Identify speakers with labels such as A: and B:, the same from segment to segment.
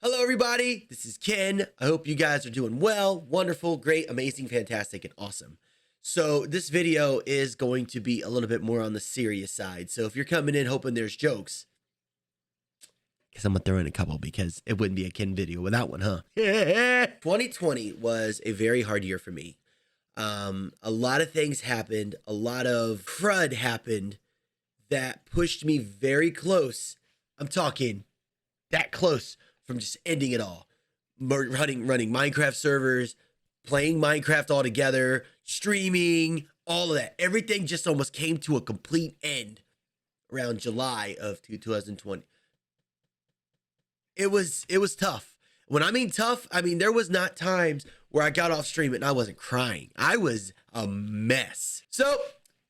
A: Hello everybody, this is Ken. I hope you guys are doing well, wonderful, great, amazing, fantastic, and awesome. So this video is going to be a little bit more on the serious side. So if you're coming in hoping there's jokes, guess I'm gonna throw in a couple because it wouldn't be a Ken video without one, huh? 2020 was a very hard year for me. A lot of things happened, a lot of crud happened that pushed me very close. I'm talking that close from just ending it all. Running Minecraft servers, playing Minecraft all together, streaming, all of that. Everything just almost came to a complete end around July of 2020. It was tough. When I mean tough, I mean there was not times where I got off stream and I wasn't crying. I was a mess. So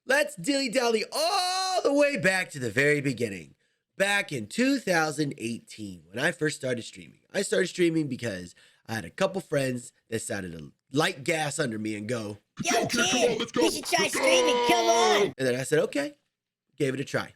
A: let's dilly-dally all the way back to the very beginning. Back in 2018, when I first started streaming. I started streaming because I had a couple friends that decided to light gas under me and go,
B: Yo, kid, you should try streaming, come on!
A: And then I said, okay, gave it a try.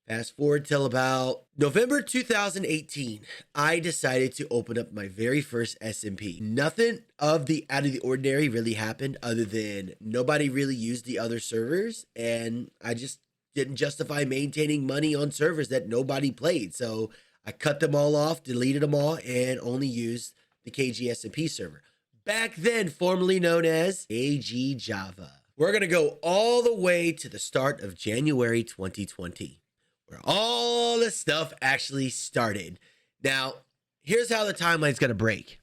A: Fast forward till about November 2018, I decided to open up my very first SMP. Nothing of the out of the ordinary really happened other than nobody really used the other servers, and I just didn't justify maintaining money on servers that nobody played. So I cut them all off, deleted them all, and only used the KGSMP server. Back then, formerly known as 𝐤𝐤𝐤𝐿. We're going to go all the way to the start of January 2020, where all the stuff actually started. Now, here's how the timeline's going to break.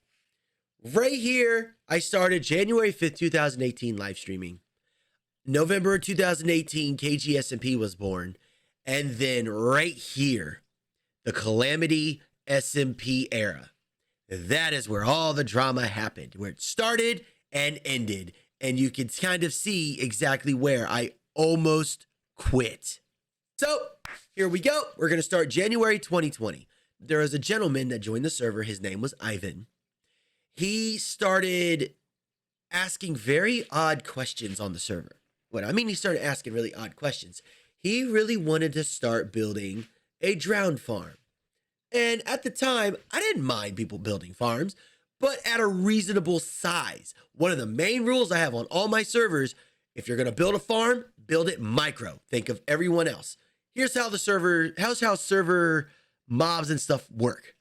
A: Right here, I started January 5th, 2018 live streaming. November 2018, KGSMP was born. And then right here, the Calamity SMP era. That is where all the drama happened, where it started and ended. And you can kind of see exactly where I almost quit. So here we go. We're going to start January 2020. There was a gentleman that joined the server. His name was Ivan. He started asking very odd questions on the server. What I mean, he started asking really odd questions. He really wanted to start building a drowned farm. And at the time, I didn't mind people building farms, but at a reasonable size. One of the main rules I have on all my servers, if you're going to build a farm, build it micro. Think of everyone else. Here's how the server mobs and stuff work.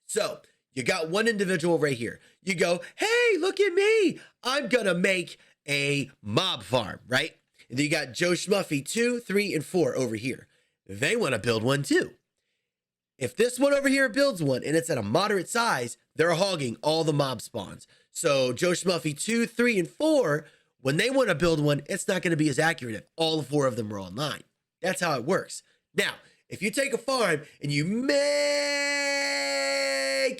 A: So you got one individual right here. You go, hey, look at me. I'm going to make a mob farm, right? And then you got Joe Schmuffy 2, 3, and 4 over here. They want to build one too. If this one over here builds one and it's at a moderate size, they're hogging all the mob spawns. So Joe Schmuffy 2, 3, and 4, when they want to build one, it's not going to be as accurate if all 4 of them are online. That's how it works. Now, if you take a farm and you make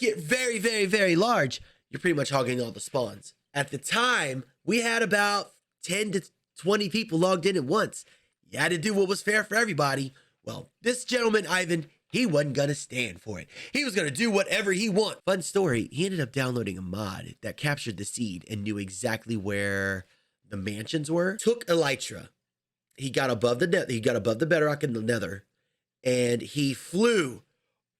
A: it very, very, very large, you're pretty much hogging all the spawns. At the time, we had about 10 to 20 people logged in at once. You had to do what was fair for everybody. Well, this gentleman, Ivan, he wasn't going to stand for it. He was going to do whatever he wanted. Fun story, he ended up downloading a mod that captured the seed and knew exactly where the mansions were. Took elytra. He got above the bedrock in the nether, and he flew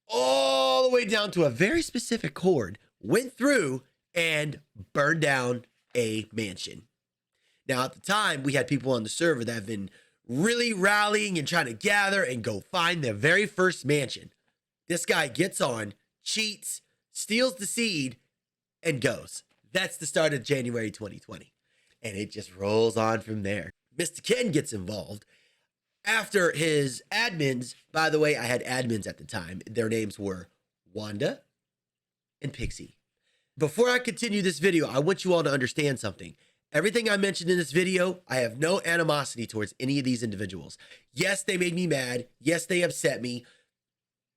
A: all the way down to a very specific chord, went through, and burned down a mansion. Now, at the time, we had people on the server that have been really rallying and trying to gather and go find their very first mansion. This guy gets on, cheats, steals the seed, and goes. That's the start of January 2020. And it just rolls on from there. Mr. Ken gets involved. After his admins, by the way, I had admins at the time. Their names were Wanda and Pixie. Before I continue this video, I want you all to understand something. Everything I mentioned in this video, I have no animosity towards any of these individuals. Yes, they made me mad. Yes, they upset me.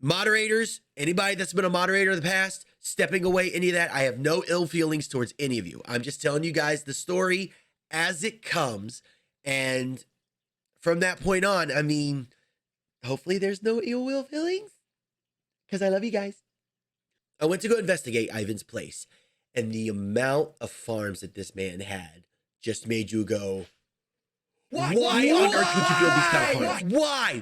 A: Moderators, anybody that's been a moderator in the past, stepping away, any of that, I have no ill feelings towards any of you. I'm just telling you guys the story as it comes. And from that point on, I mean, hopefully there's no ill will feelings because I love you guys. I went to go investigate Ivan's place, and the amount of farms that this man had just made you go, why on earth would you build these kind of farms? Why?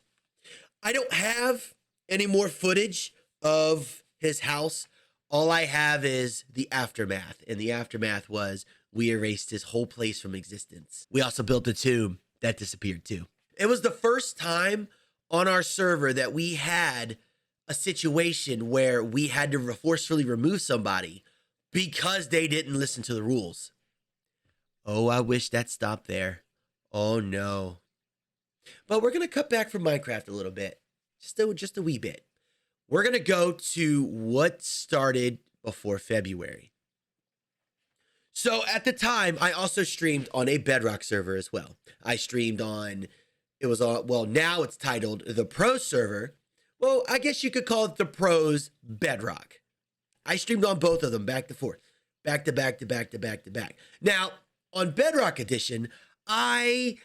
A: I don't have any more footage of his house, all I have is the aftermath. And the aftermath was we erased his whole place from existence. We also built a tomb that disappeared too. It was the first time on our server that we had a situation where we had to forcefully remove somebody because they didn't listen to the rules. Oh, I wish that stopped there. Oh no. But we're going to cut back from Minecraft a little bit. Just a wee bit. We're going to go to what started before February. So at the time, I also streamed on a Bedrock server as well. I streamed on, now it's titled the Pro server. Well, I guess you could call it the Pros Bedrock. I streamed on both of them back to forth, back to back to back to back to back. Now, on Bedrock Edition, I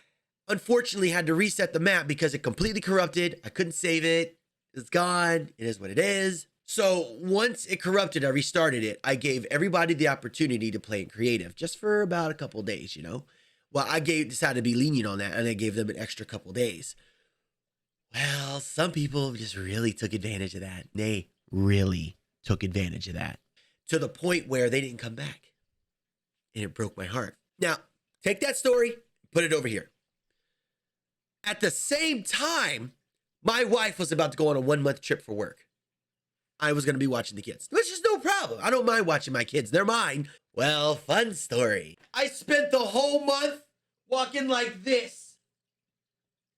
A: unfortunately had to reset the map because it completely corrupted. I couldn't save it. It's gone. It is what it is. So once it corrupted, I restarted it. I gave everybody the opportunity to play in creative just for about a couple of days, you know? Well, I decided to be lenient on that, and I gave them an extra couple of days. Well, some people just really took advantage of that. They really took advantage of that to the point where they didn't come back. And it broke my heart. Now, take that story, put it over here. At the same time, my wife was about to go on a 1-month trip for work. I was going to be watching the kids, which is no problem. I don't mind watching my kids. They're mine. Well, fun story. I spent the whole month walking like this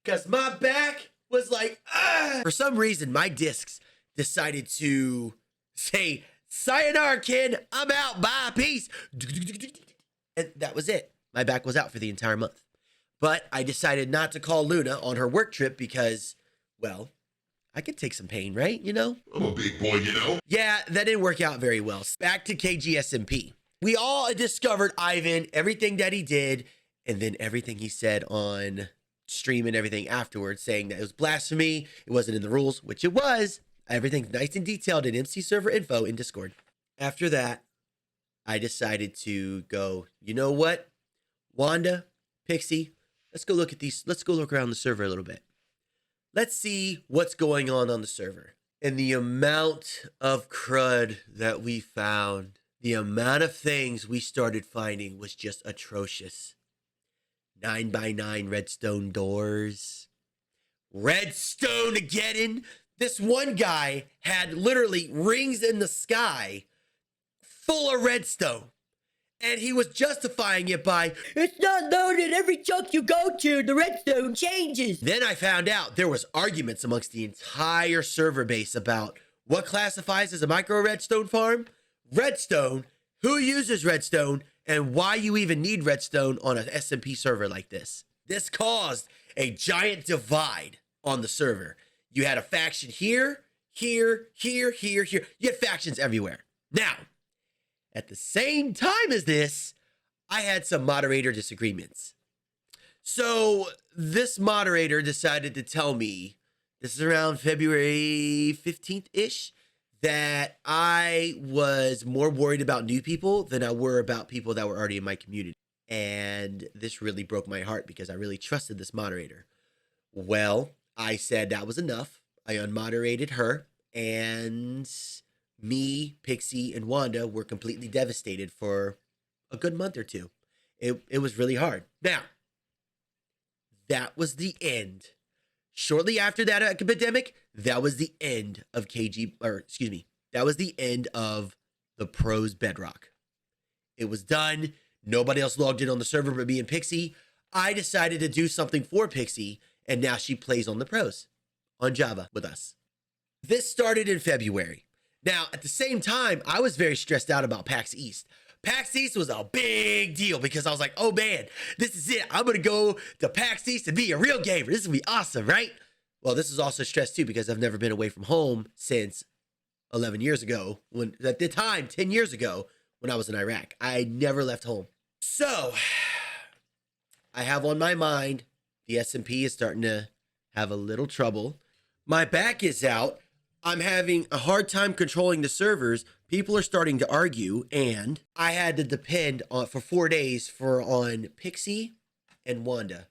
A: because my back was like, ah. For some reason, my discs decided to say, sayonara, kid. I'm out. Bye. Peace. And that was it. My back was out for the entire month. But I decided not to call Luna on her work trip because, well, I could take some pain, right? You know?
C: I'm a big boy, you know?
A: Yeah, that didn't work out very well. Back to KGSMP. We all discovered Ivan, everything that he did, and then everything he said on stream and everything afterwards, saying that it was blasphemy, it wasn't in the rules, which it was. Everything's nice and detailed in MC server info in Discord. After that, I decided to go, you know what? Wanda, Pixie, let's go look at these. Let's go look around the server a little bit. Let's see what's going on the server. And the amount of crud that we found, the amount of things we started finding was just atrocious. 9x9 redstone doors. Redstone again. This one guy had literally rings in the sky full of redstone. And he was justifying it by,
B: It's not loaded. Every chunk you go to, the redstone changes.
A: Then I found out there was arguments amongst the entire server base about what classifies as a micro redstone farm, redstone, who uses redstone, and why you even need redstone on an SMP server like this. This caused a giant divide on the server. You had a faction here, here, here, here, here. You had factions everywhere. Now, at the same time as this, I had some moderator disagreements. So this moderator decided to tell me, this is around February 15th-ish, that I was more worried about new people than I were about people that were already in my community. And this really broke my heart because I really trusted this moderator. Well, I said that was enough. I unmoderated her, and me, Pixie, and Wanda were completely devastated for a good month or two. It was really hard. Now, that was the end. Shortly after that epidemic, that was the end of that was the end of the Pros Bedrock. It was done. Nobody else logged in on the server but me and Pixie. I decided to do something for Pixie, and now she plays on the Pros on Java with us. This started in February. Now, at the same time, I was very stressed out about PAX East. PAX East was a big deal because I was like, oh man, this is it. I'm going to go to PAX East and be a real gamer. This is going to be awesome, right? Well, this is also stress too because I've never been away from home since 11 years ago. When at the time, 10 years ago, when I was in Iraq. I never left home. So, I have on my mind, the SMP is starting to have a little trouble. My back is out. I'm having a hard time controlling the servers. People are starting to argue, and I had to depend on for 4 days on Pixie and Wanda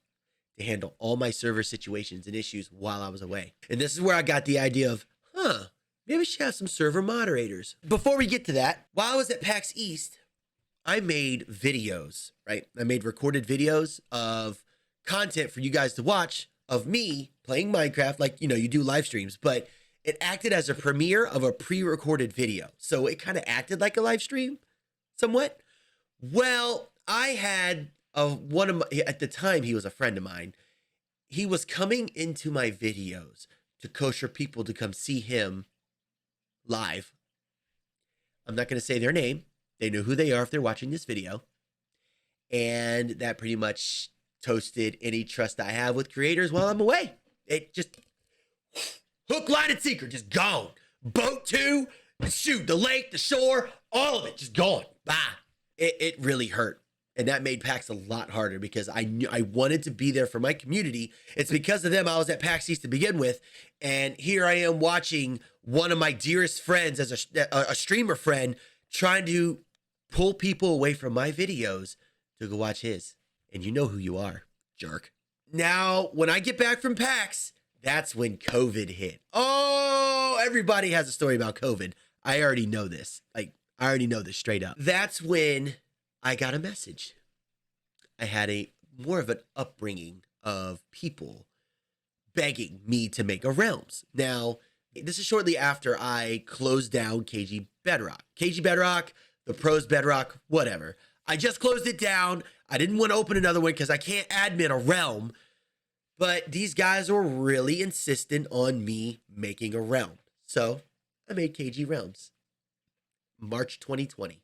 A: to handle all my server situations and issues while I was away. And this is where I got the idea of, maybe we should have some server moderators. Before we get to that, while I was at PAX East, I made videos, right? I made recorded videos of content for you guys to watch of me playing Minecraft, like, you know, you do live streams, but it acted as a premiere of a pre-recorded video. So it kind of acted like a live stream somewhat. Well, I had at the time, he was a friend of mine. He was coming into my videos to kosher people to come see him live. I'm not going to say their name. They know who they are if they're watching this video. And that pretty much toasted any trust I have with creators while I'm away. It just, hook, line, and sinker, just gone. Boat too, shoot, the lake, the shore, all of it just gone. Bah. It really hurt. And that made PAX a lot harder because I knew I wanted to be there for my community. It's because of them I was at PAX East to begin with. And here I am watching one of my dearest friends as a streamer friend trying to pull people away from my videos to go watch his. And you know who you are, jerk. Now, when I get back from PAX, that's when COVID hit. Oh, everybody has a story about COVID. I already know this. Like, I already know this straight up. That's when I got a message. I had more of an upbringing of people begging me to make a Realms. Now, this is shortly after I closed down KG Bedrock. KG Bedrock, the pros Bedrock, whatever. I just closed it down. I didn't want to open another one because I can't admin a realm. But these guys were really insistent on me making a realm. So I made KG Realms. March 2020.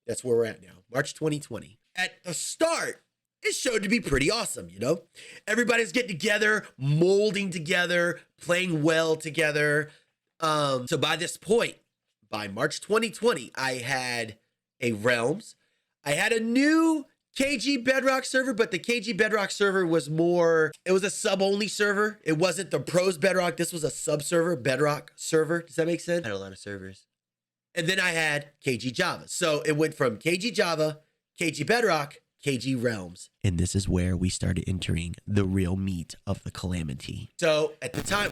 A: That's where we're at now. March 2020. At the start, it showed to be pretty awesome, you know? Everybody's getting together, molding together, playing well together. So by this point, by March 2020, I had a Realms. I had a new KG Bedrock server, but the KG Bedrock server was it was a sub-only server. It wasn't the pros Bedrock. This was a sub-server, Bedrock server. Does that make sense? I had a lot of servers. And then I had KG Java. So it went from KG Java, KG Bedrock, KG Realms. And this is where we started entering the real meat of the Calamity. So at the time,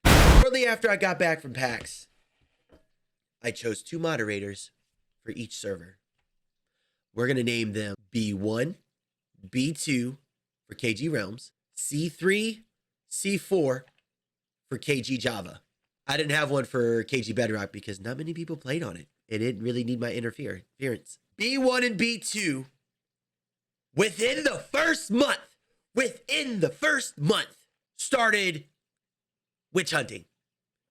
A: shortly after I got back from PAX, I chose 2 moderators for each server. We're going to name them B1, B2 for KG Realms, C3, C4 for KG Java. I didn't have one for KG Bedrock because not many people played on it. It didn't really need my interference. B1 and B2, within the first month, started witch hunting.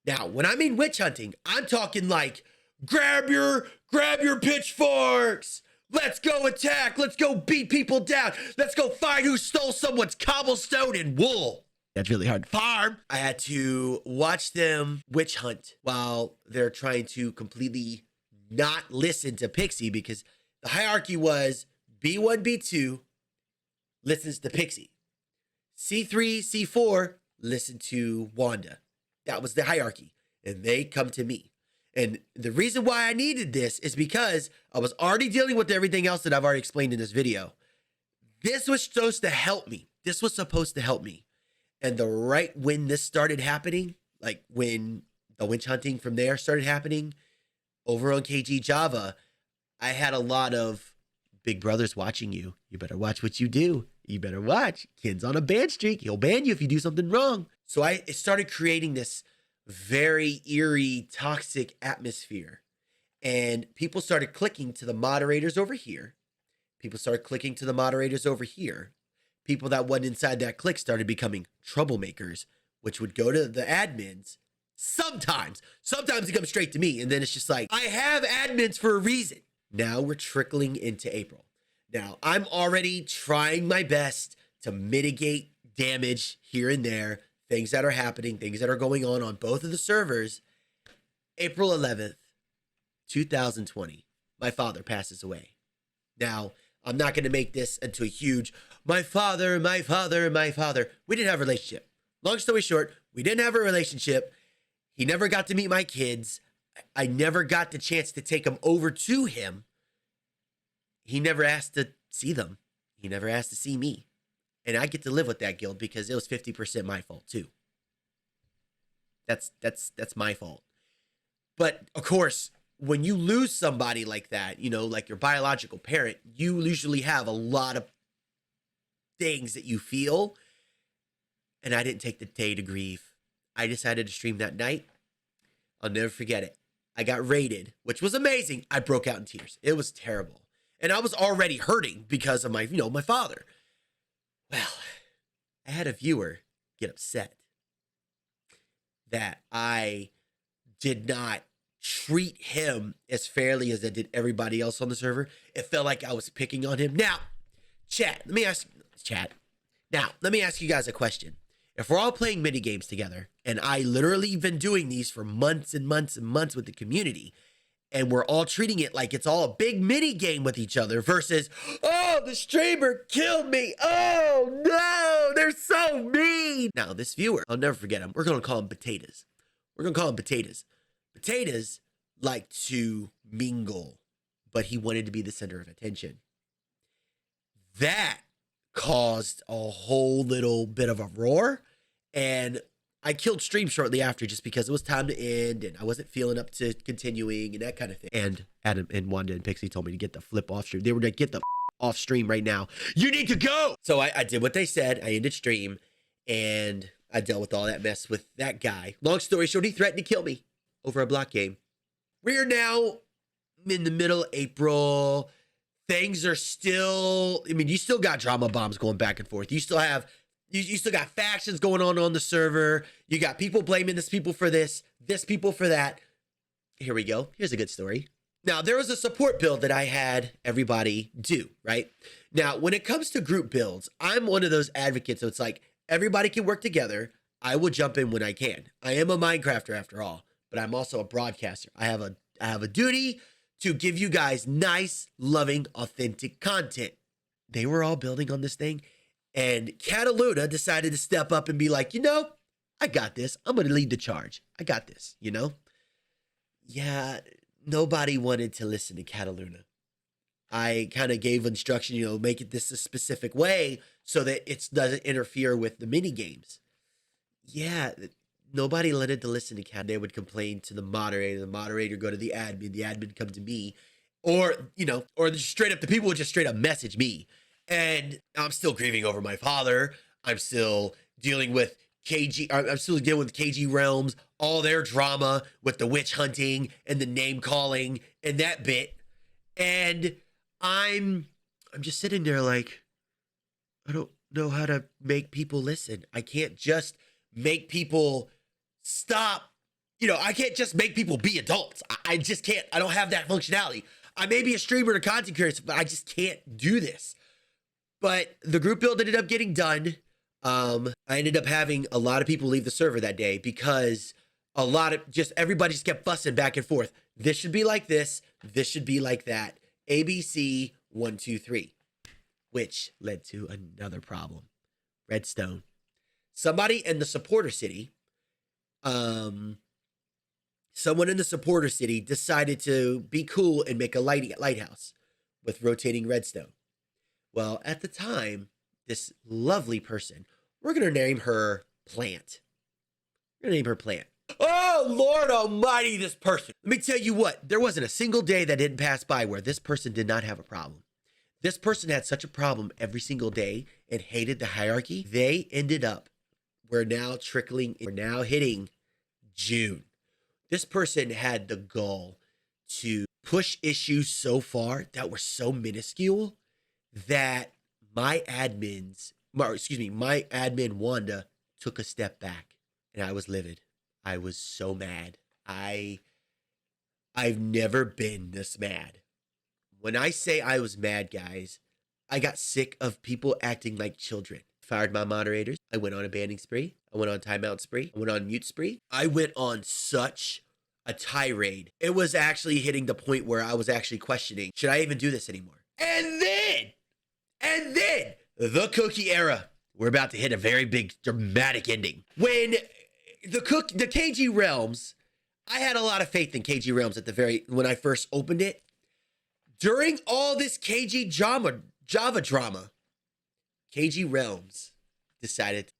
A: Now, when I mean witch hunting, I'm talking like, grab your pitchforks. Let's go attack. Let's go beat people down. Let's go find who stole someone's cobblestone and wool. That's really hard to farm. I had to watch them witch hunt while they're trying to completely not listen to Pixie because the hierarchy was B1, B2 listens to Pixie. C3, C4 listen to Wanda. That was the hierarchy. And they come to me. And the reason why I needed this is because I was already dealing with everything else that I've already explained in this video. This was supposed to help me. And right when this started happening, like when the witch hunting from there started happening over on KG Java, I had a lot of big brothers watching you. You better watch what you do. You better watch. Kid's on a ban streak. He'll ban you if you do something wrong. So it started creating this very eerie, toxic atmosphere. And people started clicking to the moderators over here. People started clicking to the moderators over here. People that wasn't inside that clique started becoming troublemakers, which would go to the admins. Sometimes they come straight to me. And then it's just like, I have admins for a reason. Now we're trickling into April. Now I'm already trying my best to mitigate damage here and there. Things that are happening, things that are going on both of the servers. April 11th, 2020, my father passes away. Now, I'm not going to make this into a huge, my father. We didn't have a relationship. Long story short, we didn't have a relationship. He never got to meet my kids. I never got the chance to take them over to him. He never asked to see them. He never asked to see me. And I get to live with that guilt because it was 50% my fault too. That's my fault. But of course, when you lose somebody like that, you know, like your biological parent, you usually have a lot of things that you feel. And I didn't take the day to grieve. I decided to stream that night. I'll never forget it. I got raided, which was amazing. I broke out in tears. It was terrible. And I was already hurting because of my, you know, my father. Well, I had a viewer get upset that I did not treat him as fairly as I did everybody else on the server. It felt like I was picking on him. Now, let me ask you guys a question. If we're all playing mini games together, and I literally been doing these for months and months and months with the community, and we're all treating it like it's all a big mini game with each other versus, oh, the streamer killed me. Oh, no, they're so mean. Now, this viewer, I'll never forget him. We're going to call him Potatoes. Potatoes like to mingle, but he wanted to be the center of attention. That caused a whole little bit of a roar, and I killed stream shortly after just because it was time to end and I wasn't feeling up to continuing and that kind of thing. And Adam and Wanda and Pixie told me to get the flip off stream. They were like, get the off stream right now. You need to go. So I did what they said. I ended stream and I dealt with all that mess with that guy. Long story short, he threatened to kill me over a block game. We are now in the middle of April. Things are still, I mean, you still got drama bombs going back and forth. You still have, you still got factions going on the server. You got people blaming this people for this people for that. Here we go. Here's a good story. Now, there was a support build that I had everybody do, right? Now, when it comes to group builds, I'm one of those advocates. So it's like, everybody can work together. I will jump in when I can. I am a Minecrafter after all, but I'm also a broadcaster. I have a duty to give you guys nice, loving, authentic content. They were all building on this thing, and 𝐤𝐤𝐤𝐿 decided to step up and be like, you know, I got this. I'm going to lead the charge. I got this, you know? Yeah, nobody wanted to listen to 𝐤𝐤𝐿. I kind of gave instruction, you know, make it this a specific way so that it doesn't interfere with the mini games. Yeah, nobody wanted to listen to 𝐤𝐤𝐿. They would complain to the moderator go to the admin come to me, or, you know, or just straight up, the people would just straight up message me. And I'm still grieving over my father. I'm still dealing with 𝐥𝐢𝐤, all their drama with the witch hunting and the name calling and that bit. And I'm just sitting there like, I don't know how to make people listen. I can't just make people stop. You know, I can't just make people be adults. I just can't. I don't have that functionality. I may be a streamer and a content creator, but I just can't do this. But the group build ended up getting done. I ended up having a lot of people leave the server that day because everybody just kept fussing back and forth. This should be like this. This should be like that. ABC 1, 2, 3, which led to another problem. Redstone. Somebody in the supporter city, someone in the supporter city decided to be cool and make a lighthouse with rotating redstone. Well, at the time, this lovely person, we're going to name her Plant. We're going to name her Plant. Oh, Lord almighty, this person. Let me tell you what, there wasn't a single day that didn't pass by where this person did not have a problem. This person had such a problem every single day and hated the hierarchy. They ended up, we're now hitting June. This person had the gall to push issues so far that were so minuscule that my admin Wanda took a step back, and I was livid. I was so mad. I've never been this mad. When I say I was mad, guys, I got sick of people acting like children. Fired my moderators. I went on a banning spree. I went on timeout spree. I went on mute spree. I went on such a tirade. It was actually hitting the point where I was actually questioning, should I even do this anymore? And then the cookie era. We're about to hit a very big dramatic ending. When the KGSMP, I had a lot of faith in KGSMP when I first opened it. During all this Java drama, KGSMP decided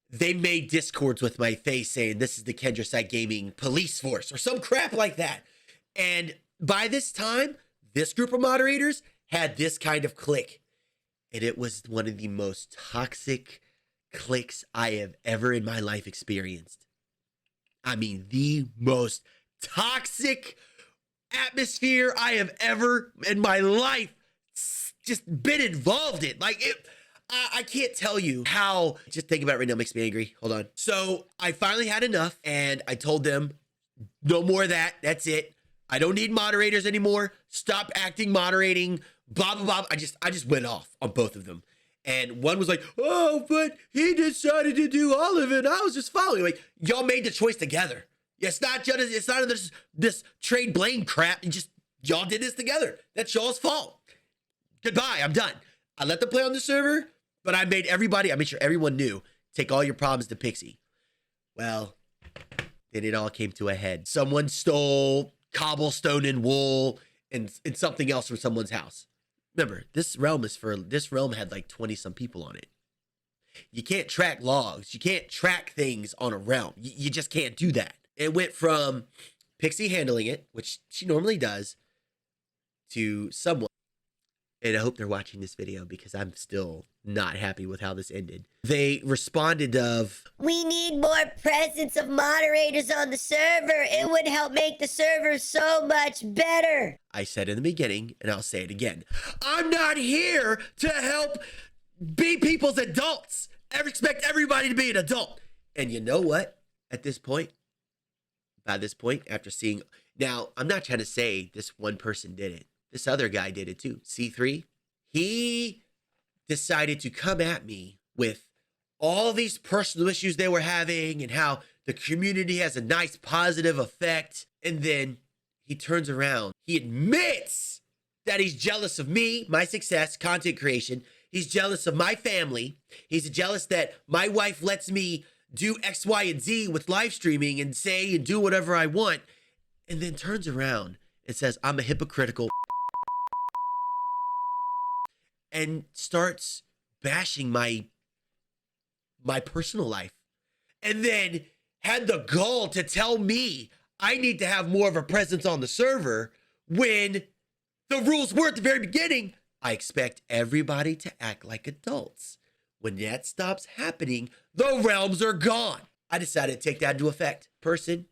A: they made discords with my face saying this is the Kendrisite Gaming police force or some crap like that. And by this time, this group of moderators had this kind of clique. And it was one of the most toxic cliques I have ever in my life experienced. I mean, the most toxic atmosphere I have ever in my life just been involved in. Like, I can't tell you how. Just think about it right now, makes me angry. Hold on. So I finally had enough, and I told them, no more of that. That's it. I don't need moderators anymore. Stop acting moderating. Blah, blah, blah. I just went off on both of them. And one was like, oh, but he decided to do all of it. I was just following. Like, y'all made the choice together. It's not this trade blame crap. Y'all did this together. That's y'all's fault. Goodbye. I'm done. I let them play on the server, but I made sure everyone knew, take all your problems to Pixie. Well, then it all came to a head. Someone stole cobblestone and wool and something else from someone's house. Remember, this realm had like 20 some people on it. You can't track logs. You can't track things on a realm. You just can't do that. It went from Pixie handling it, which she normally does, to someone. And I hope they're watching this video because I'm still not happy with how this ended. They responded of,
B: We need more presence of moderators on the server. It would help make the server so much better.
A: I said in the beginning, and I'll say it again, I'm not here to help be people's adults. I expect everybody to be an adult. And you know what? By this point, after seeing, now I'm not trying to say this one person did it. This other guy did it too. C3, he decided to come at me with all these personal issues they were having and how the community has a nice positive effect. And then he turns around. He admits that he's jealous of me, my success, content creation. He's jealous of my family. He's jealous that my wife lets me do X, Y, and Z with live streaming and say and do whatever I want. And then turns around and says, I'm a hypocritical and starts bashing my personal life. And then had the gall to tell me I need to have more of a presence on the server when the rules were at the very beginning. I expect everybody to act like adults. When that stops happening, the realms are gone. I decided to take that into effect. Person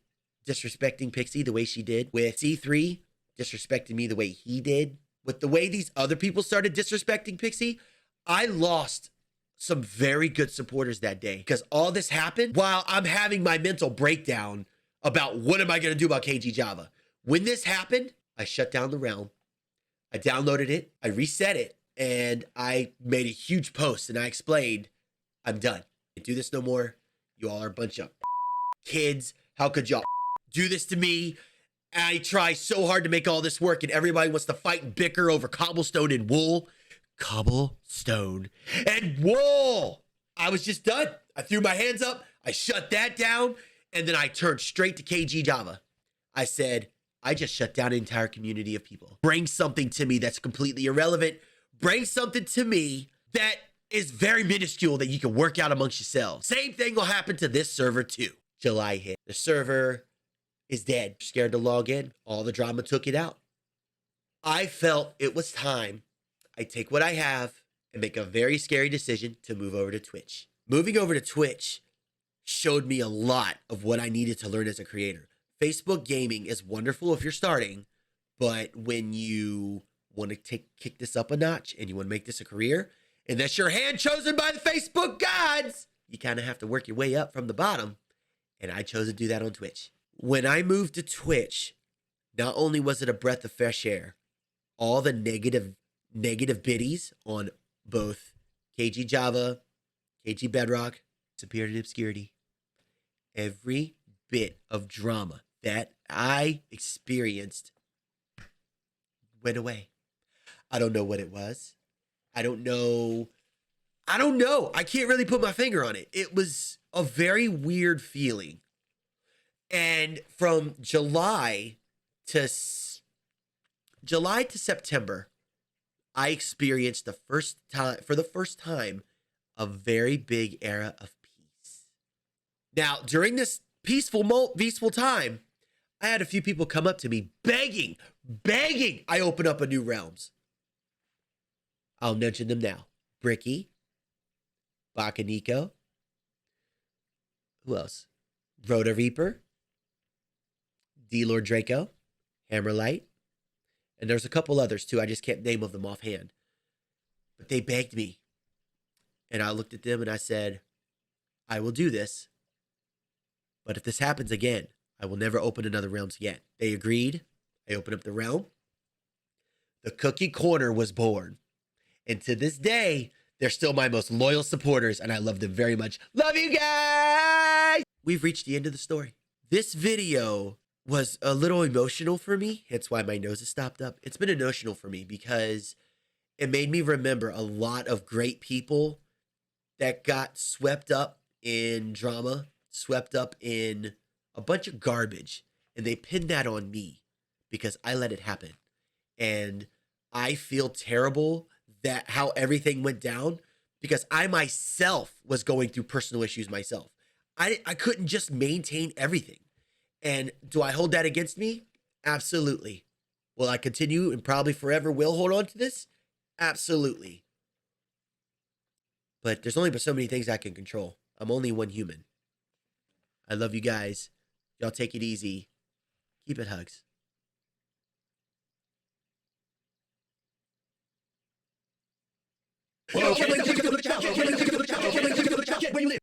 A: disrespecting Pixie the way she did, with C3 disrespecting me the way he did, with the way these other people started disrespecting Pixie, I lost some very good supporters that day because all this happened while I'm having my mental breakdown about what am I going to do about KGSMP. When this happened, I shut down the realm. I downloaded it. I reset it. And I made a huge post and I explained, I'm done. I can't do this no more. You all are a bunch of kids. How could y'all do this to me? I try so hard to make all this work and everybody wants to fight and bicker over cobblestone and wool. Cobblestone and wool. I was just done. I threw my hands up. I shut that down. And then I turned straight to KGSMP. I said, I just shut down an entire community of people. Bring something to me that's completely irrelevant. Bring something to me that is very minuscule that you can work out amongst yourselves. Same thing will happen to this server too. July hit. The server is dead. Scared to log in. All the drama took it out. I felt it was time I take what I have and make a very scary decision to move over to Twitch. Moving over to Twitch showed me a lot of what I needed to learn as a creator. Facebook gaming is wonderful if you're starting, but when you want to kick this up a notch and you want to make this a career, and that's your hand chosen by the Facebook gods, you kind of have to work your way up from the bottom. And I chose to do that on Twitch. When I moved to Twitch, not only was it a breath of fresh air, all the negative biddies on both KGSMP, KG Bedrock disappeared in obscurity. Every bit of drama that I experienced went away. I don't know what it was. I don't know. I can't really put my finger on it. It was a very weird feeling. And from July to September, I experienced for the first time, a very big era of peace. Now, during this peaceful time, I had a few people come up to me begging I open up a new realms. I'll mention them now. Bricky, Bakanico. Who else? Rhoda Reaper, D-Lord Draco, Hammerlight, and there's a couple others too. I just can't name of them offhand. But they begged me. And I looked at them and I said, I will do this. But if this happens again, I will never open another realms again. They agreed. I opened up the realm. The Cookie Corner was born. And to this day, they're still my most loyal supporters, and I love them very much. Love you guys! We've reached the end of the story. This video was a little emotional for me, hence why my nose is stopped up. It's been emotional for me because it made me remember a lot of great people that got swept up in drama, swept up in a bunch of garbage, and they pinned that on me because I let it happen. And I feel terrible that how everything went down because I myself was going through personal issues myself. I couldn't just maintain everything. And do I hold that against me? Absolutely. Will I continue and probably forever will hold on to this? Absolutely. But there's only so many things I can control. I'm only one human. I love you guys. Y'all take it easy. Keep it hugs. Where you live?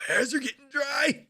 A: My eyes are getting dry.